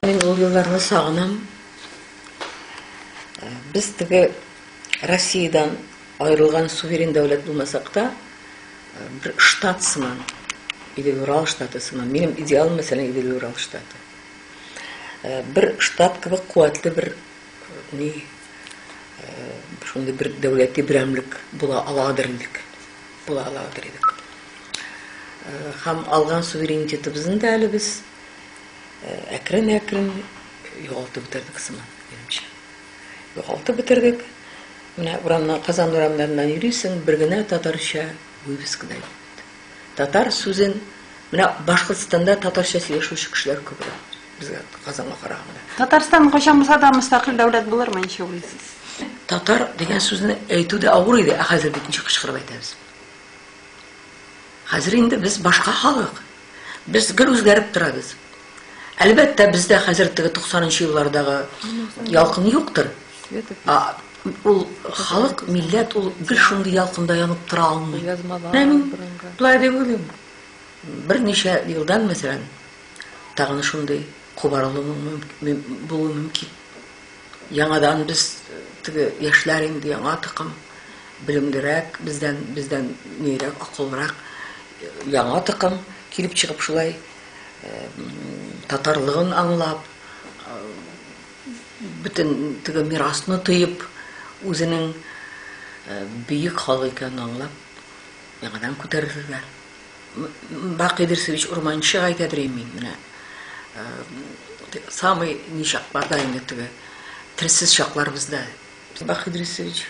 Мен ул елларны сагынам. Без теге Россиядан аерылган суверен дәүләт булмасак та, бер штат сыман, Идел Урал штаты сыман, минем идеалым мәсәлән Идел Урал штаты. Бер штат кебек куәтле бер шундый бер дәүләти берәмлек була аладыр идек. Һәм алган суверенитетыбызны да әле без әкрен-әкрен югалтып бетердек сыман, минемчә. Югалтып бетердек. Менә урамнан, Казан урамнарыннан йөрисең, бер генә татарча вывеска да. Татар сүзен менә Башкортстанда татарча сөйләшүче кешеләр күбрәк. Безгә Казанга караганда. Татарстан кайчан булса да мөстәкыйль дәүләт булырмы, ничә уйлыйсыз? Татар дигән сүзне әйтү дә авыр иде, хәзер бит ничек кычкырып әйтәбез. Хәзер инде без башка халык. Без гел үзгәреп торабыз. Әлбәттә бездә хәзер теге 90нчы еллардагы ялкын юктыр. Ул халык, милләт ул гел шундый ялкында янып тора алмый. Мин булай дип уйлыйм. Берничә елдан мәсәлән тагын шундый кубарылуы булуы мөмкин. Яңадан без теге яшьләр инде яңа тыкым, белемлерәк, бездән нирәк, акыллырак яңа тыкым килеп чыгып шулай татарлыгын аңлап, бөтен теге мирасны тыеп, үзенең бөек халык икәнен аңлап, яңадан күтәрелделәр. Бакыйдырсович Урманчы әйтәдер мин менә. Самый ничакларда инде теге телсез чакларыбызда. Бакыйдырсович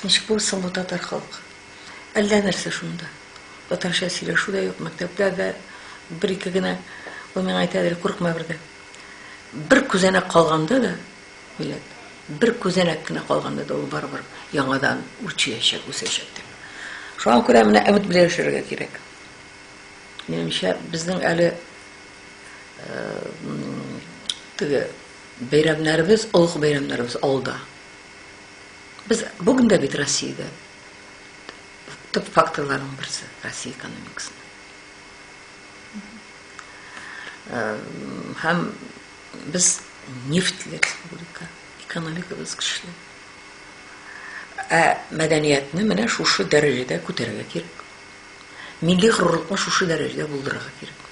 ничек булсын бу татар халкы? Әллә нәрсә шунда. Татарча сөйләшү дә юк, мәктәптә дә бер-ике генә ул миңа әйтәдер, курыкма бердә. Бер күзәнәк калганда да, милләт, бер күзәнәк кенә калганда да ул барыбер яңадан үрчиячәк, үсәчәк. Шуңа күрә менә өмет белән яшәргә кирәк. Минемчә, безнең әле теге бәйрәмнәребез, олуг бәйрәмнәребез алда. Без бүген дә бит Россиядә төп факторларның берсе Россия экономикасы. Һәм без нефтле республика, экономикабыз көчле. Мәдәниятне менә шушы дәрәҗәдә күтәрергә кирәк. Милли горурлыкны шушы дәрәҗәдә булдырырга кирәк.